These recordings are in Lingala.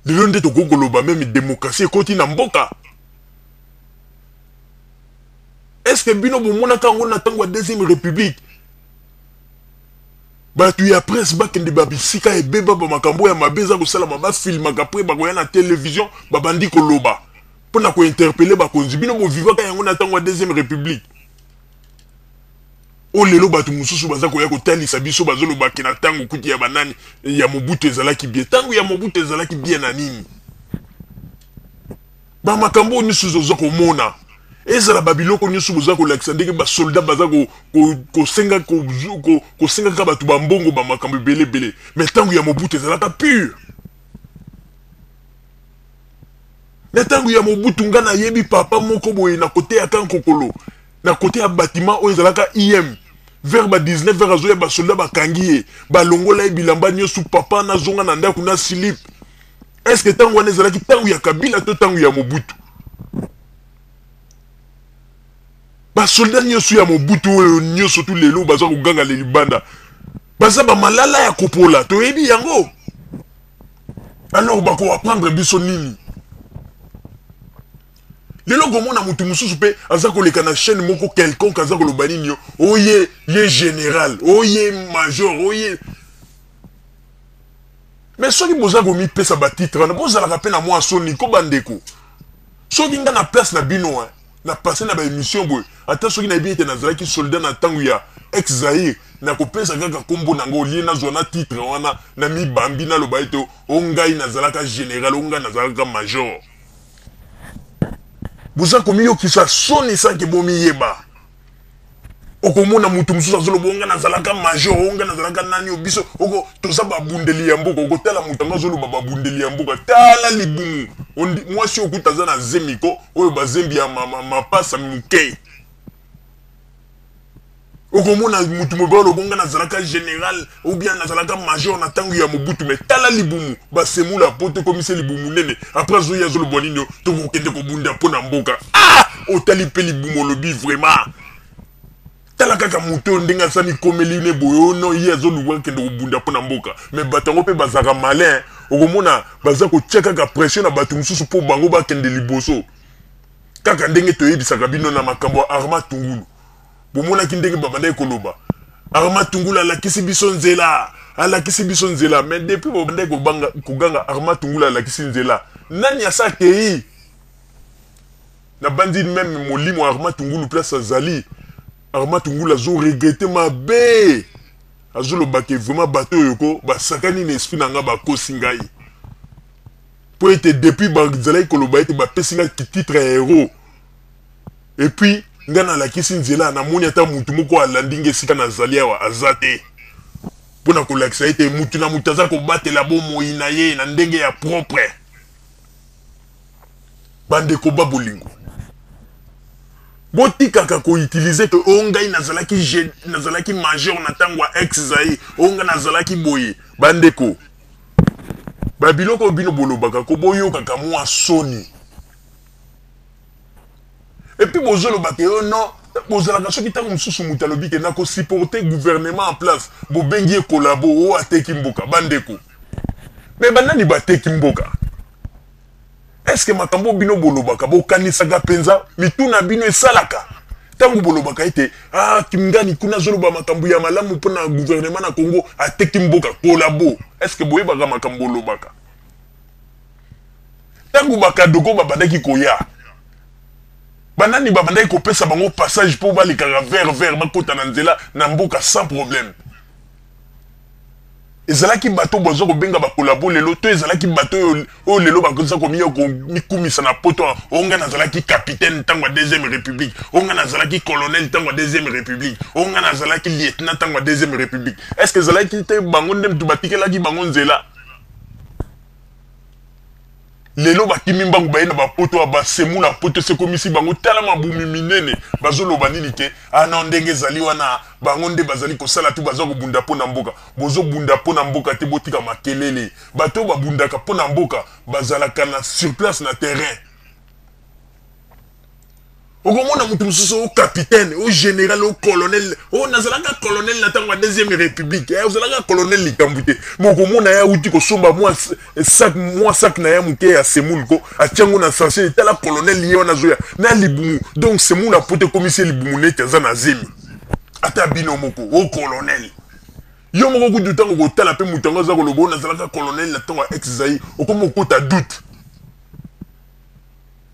lelo nde tokokoloba même démocratie ekoti na mboka. Est-ce que bino bomonaka yango na ntango ya deuxième république bato ya presse bakende babisika ebeba bamakambo ya mabe eza kosalama bafilmaka apres bakoya na télévision babandi koloba mpona kointerpele bakonzi bino bovivaka yango na ntango ya deuxième république. O lelo bato mosusu baza koya kotalisa biso bazolobaki na ntango kuti ya banani ya Mobutu ezalaki bien. Ntango ya Mobutu ezalaki bien na nini? Bamakambo nyonso oza komona ezala babiloko nyonso boza kolakisa ndenge basoldat baza kosengaka bato bambongo bamakambo ebelebele. Mais ntango ya Mobutu ezalaka pure. Na ntango ya Mobutu nga nayebi papa moko boye na kote ya Kankokolo na kote ya bâtiment oyo ezalaka IM vers ba 19 vers azoya basoldat bakangi ye balongola ye bilamba nyonso papa nazonga na ndako na slip. Est-ce que ntango wana ezalaki ntango ya Kabila to ntango ya Mobutu? Basoldat nyonso ya Mobutu oyo nyonso tu lelo baza koganga le libanda baza bamalala ya kopola toyebi yango. Alors bako apprendre biso nini? Lelo komona mutu mususu pe aza koleka na chaîne moko quelconque aza koloba nini yo oye ye général oye major oye. Mais soki boza komi pesa ba titre na bozalaka pe na mwa soni ko bandeko soki nga na place na bino na passé na ba émission boy ata soki na bien nazalaki soldat na tangu ya ex Zaïre na kopesa kaka kombo nango lié na zona titre wana na mi bambi na loba ito ongai nazalaka général ongai nazalaka major. Boza komi yo kisa soni sanke bomi yeba okomona mutu mususu azoloba onga nazalaka major onga nazalaka nani obiso oko toza babundeli ya mboka okotala mutu anga azoloba babundeli ya mboka tala libumu mwasi okutaza na zemiko oyo bazembi ya mapasa muke okomona mutu mobalo bonga nazalaka général ou bien nazalaka major na tangu ya Mobutu mais tala libumu basemula pote komise libumu nene après zo ya zolo bonino to kokende ko bunda pona mboka otali pe libumu lobi vraiment tala kaka mutu ndenga sani komeli ne boyo no ya zolo wa kende ko bunda pona mboka mais batango pe bazaka malin okomona baza ko cheka ka pression na batu mususu po bango ba kende liboso kaka ndenge toyebisaka bino na makambo Arma Tungulu. Bomona kindenge babanda ekoloba Arma Tungulu alakisi biso nzela mais depuis babanda koganga Arma Tungulu alakisi nzela nani asa kei na bandi même molimo Arma Tungulu place azali Arma Tungulu azo regretter mabe azoloba ke vraiment bato yoko basakani na esprit nanga bakosi ngai po ete depuis bazala ekoloba ete bapesi nga titre héros et puis ngana la kisi nzela na moni ata mutu moko alandinge sika na zali awa azate pona kolakisa ete mutu na mutu aza kobatela bomoi na ye na ndenge ya propre bandeko babolingo botikaka koutilize ke ongai nazalaki major na tango ya ex Zaïre onga nazalaki boye bandeko babiloko bino bolobaka ko boyokaka mwa soni. Et puis bozolo bake oh non bozala soki tango mususu mutalobi ke nako supporter gouvernement en place bo bengi kolabo o ateki mboka bandeko mais banani bateki mboka. Est-ce que makambo bino bolobaka bo kanisaka penza mituna bino esalaka tango bolobaka ite kimngani kuna zoloba makambo ya malamu pona gouvernement na Congo ateki mboka kolabo est-ce que boyebaka makambo bolobaka tango bakadoko babandaki koya banani babandaki kopesa bango passage pour balikaka vers bakota na nzela na mboka sans problème. Ezalaki bato bozo kobenga bakolabo lelo to ezalaki bato o lelo bakoza komiyo mikumisa na poto onga nazalaki capitaine tango deuxième république onga nazalaki colonel tango deuxième république onga nazalaki lieutenant tango deuxième république. Est-ce que ezalaki te bango ndem tubatikelaki bango nzela lelo bakimi mbangu bayena bapoto abasemu na poto se komisi bango tala mabumi minene bazoloba nini ke ana ndenge zali wana bango nde bazali kosala tu bazo kobunda pona mboka bozo bunda pona mboka te botika makelele bato babundaka pona mboka bazalaka na sur place na terrain okomona mutu mususu au capitaine au général au colonel au nazalaka colonel na tango deuxième république ozalaka colonel likambute mais okomona ya uti ko somba moi sac na ya muke ya semulko atiango na sachet tala colonel lié na zoya na libumu donc semul na pote commissaire libumu ne tza na zemi ata bino moko au colonel yo moko ku dutango ko tala pe mutango za ko lobo nazalaka colonel na tango ex zai okomo ko ta doute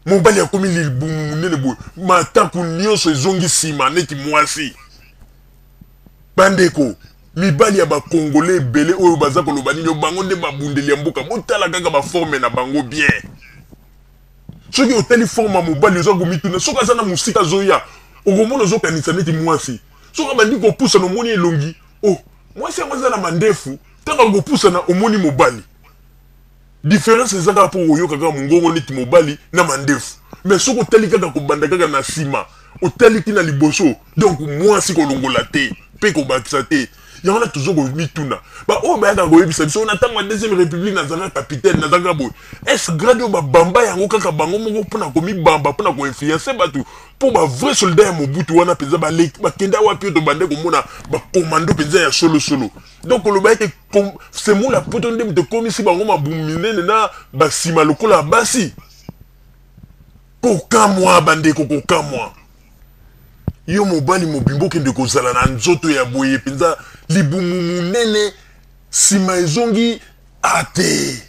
mobali akomi libumu nene boye mataku nyonso ezongi nsima neti mwasi bandeko mibali ya bakongole ebele oyo baza koloba nini bango nde babundeli ya mboka botala kaka baforme na bango bien soki otali forme ya mobali oza komituna soki aza na mosika azoya okomona ozokanisa neti mwasi soki abandi kopusana omoni elongi mwasi yango aza na mandefu ntango akopusana omoni mobali différence eza kaka mpo oyoka kaka mongongo neti mobali na mandefu mais soki otali kaka kobanda kaka na nsima otali tina liboso donc mwasi kolongola te mpe kobakisa te yango na tozo komituna baoyo bayaka koyebisa biso na ntango ya deuxième république nazalaka capitaine nazalaka boye est grade oyo babamba yango kaka bango moko mpona komibamba mpona koinfluence bato mpo bavrai soldat ya mobutu wana mpenza bakende wapi oyo tobande komona bakomando mpenza ya solosolo donc oloba ete semula poto nde moto ekomisi bango mabumu minene na basima lokola basi kokamwa bandeko kokamwa yo mobali mobimbo kende kozala na nzoto ya boye mpenza libumu munene nsima ezongi ate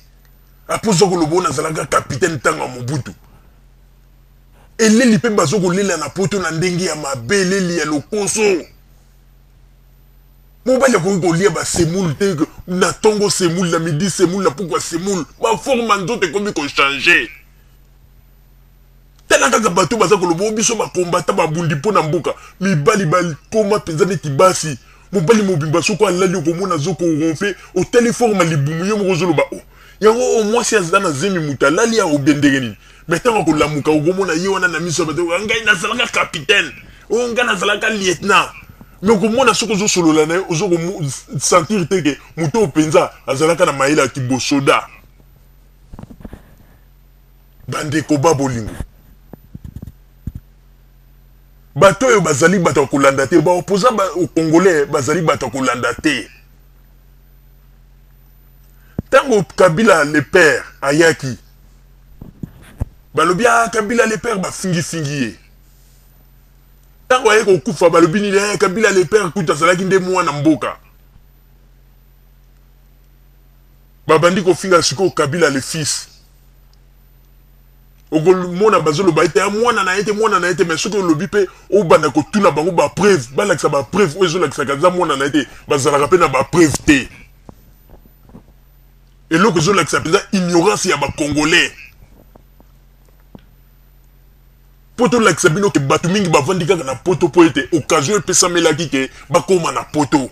apoza koloba nazalaka kapitaine ntango ya mobutu eleli mpe bazokolela na poto na ndenge ya mabe eleli ya lokoso mobali akoki kolia basemule te na ntongo semule na midi semule na pokwa semule baforme ya nzoto ekomi kochange tala kaka bato baza koloba biso bakombata babundi mpo na mboka mibali bakoma mpenza neti basi mobali mobimba soko alali okomona zokoronfe otali forme libumu yo moko ozoloba yango omwasi aza na zemi mutu alali ya obendenge nini mais ntango akolamuka okomona ye wana na miso ya bato ngai nazalaka capitaine ngai nazalaka lieutenant mais okomona soki ozosolola na ye ozokosentir te ke moto oyo mpenza azalaka na mayele ya kibosoda bandeko babolingo bato oyo bazali bato ya kolanda te baopoza congolais bazali bato ya kolanda te ntango Kabila le père ayaki balobi Kabila le père bafingifingi ye ntango aye kokufa balobi nini Kabila le père kuta azalaki nde mwana mboka babandi kofinga sikoyo Kabila le fils okomona bazoloba ete mwana na ete mais soki olobi mpe obanda kotuna bango bapreuve balakisa bapreuve oyo ezolakisaka aza mwana na ete bazalaka mpe na bapreuve te eloko ezolakisa mpenza ignorance ya bacongolais mpo tolakisa bino ke bato mingi bavandi kaka na poto mpo ete occasion epesamelaki ke bakoma na poto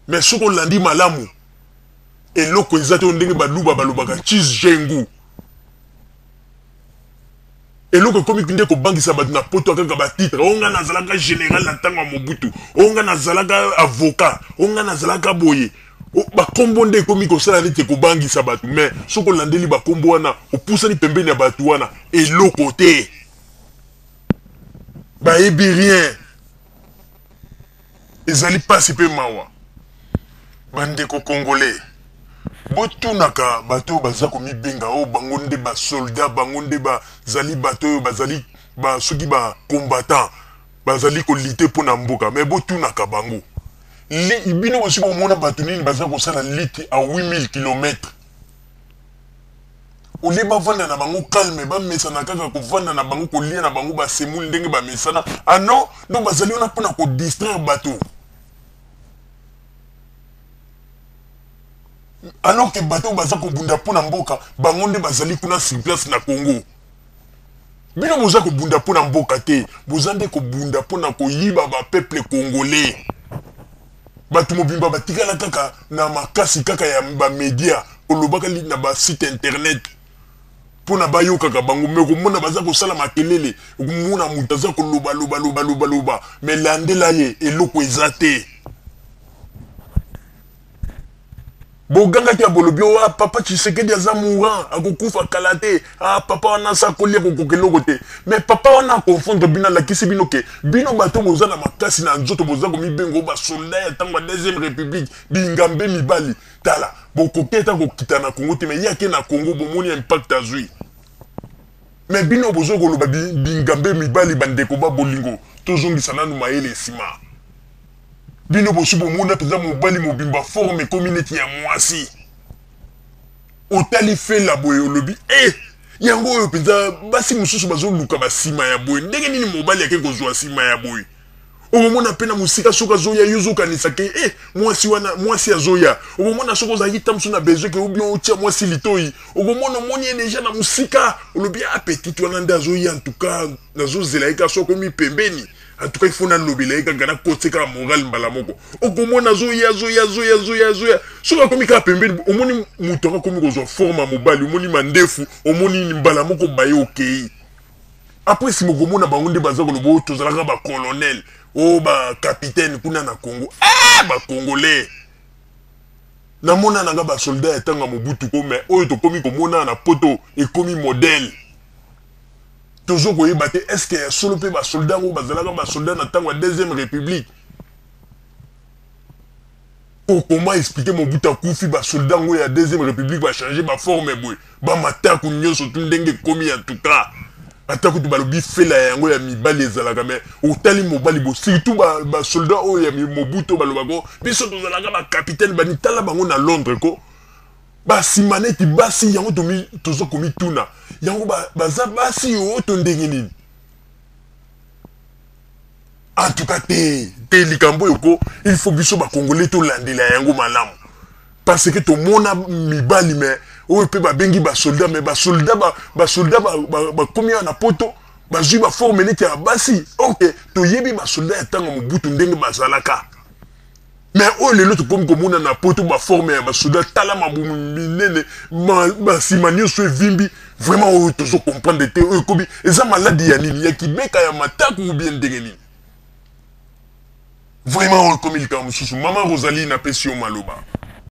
mais soki olandi malamu eloko eza te ndenge baluba balobaka chise jengu eloko ekomi nde kobangisa bato na poto kaka batitre onga nazalaka général na ntango ya mobutu onga nazalaka avocat onga nazalaka boye bakombo nde ekomi kosala neti kobangisa bato mais soki olandeli bakombo wana opusani pembeni ya bato wana eloko te bayebi rien ezali pasi mpe mawa bandeko congolais botunaka bato baza komibenga o bango nde basoldat bango nde bazali bato oyo bazali soki bacombattant bazali kolite mpo na mboka mais botunaka bango bino bosi komona bato nini baza kosala lite a 8000 km olie bavanda na bango calme bamesana kaka kovanda na bango kolia na bango basemuli ndenge bamesana non donc bazali wana mpona kodistraire bato alors que bato baza kobunda mpona mboka bango nde bazali kuna sur place na Congo bino boza kobunda mpona mboka te boza nde kobunda mpona koyiba bapeuple congolais bato mobimba batikala kaka na makasi kaka ya bamedia kolobaka na basite internet mpona bayokaka bango me komona baza kosala makelele okomona moto aza kolobaloba me landela ye eloko eza te boganga ki abolobi o papa Tshisekedi aza mourant akokufa kala te papa wana sa kolia kokokelo kote mais papa wana confondre bino lakisi bino ke bino bato boza na makasi na nzoto boza ko mibengo ba soldat ya tango deuxième république bingambe mibali tala bokoketa ko kitana Congo te mais yake na Congo bomoni impact azui mais bino bozo ko loba bingambe mibali bandeko ba bolingo tozongisa nanu mayele sima bino bosu bomona peza mobali mobimba forme community ya mwasi otali fe la boye olobi yango oyo peza basi mususu bazoluka basima ya boye ndenge nini mobali yake kozwa sima ya boye omona pena musika soka zoya yozokanisa ke mwasi wana mwasi azoya omona soko za hitamsu na besoin ke obion otia mwasi litoi omona moni déjà na musika olobi petit wana nda zoya en tout cas nazozela ika soko mi pembeni en tout cas il faut na lobela ika ngana kotseka moral mbala moko okomona zoya soka komi ka pembeni omoni mutoka komi kozwa forma mobali omoni mandefu omoni mbala moko baye okei après si mokomona bango nde baza kolobo tozalaka ba colonel ba capitaine kuna na Congo ba congolais namona nanga ba soldat etanga Mobutu ko mais oyo to komi komona na poto e komi modèle tozo ko yeba te est-ce que solo pe ba soldat ngo bazalaka ba soldat na tango deuxième république comment expliquer Mobutu akufi ba soldat ngo ya deuxième république ba changer ba forme boy ba mataku nyonso tundenge komi en tout cas atako tu balobi fela yango ya mibali ezalaka mais otali mobali bo surtout ba soldat o ya Mobutu balobako biso tozalaka ba capitaine bani tala bango na Londres ko ba simaneti basi yango tozo komi tuna yango baza basi o to ndenge nini en tout cas te likambo yoko il faut biso ba congolais to landela yango malamu parce que to mona mibali mais oyo pe ba bengi ba soldat mais ba soldat ba combien na poto ba zui ba forme neti ya basi OK to yebi ba soldat ya tango Mobutu ndenge bazalaka mais oyo lelo to komi komona na poto ba forme ya ba soldat tala mabumu minene ba simanio so vimbi vraiment oyo tozo comprendre te oyo kobi eza maladi ya nini ya kibeka ya mataku ou bien ndenge nini vraiment oyo komi lika mususu mama Rosalie na pesio maloba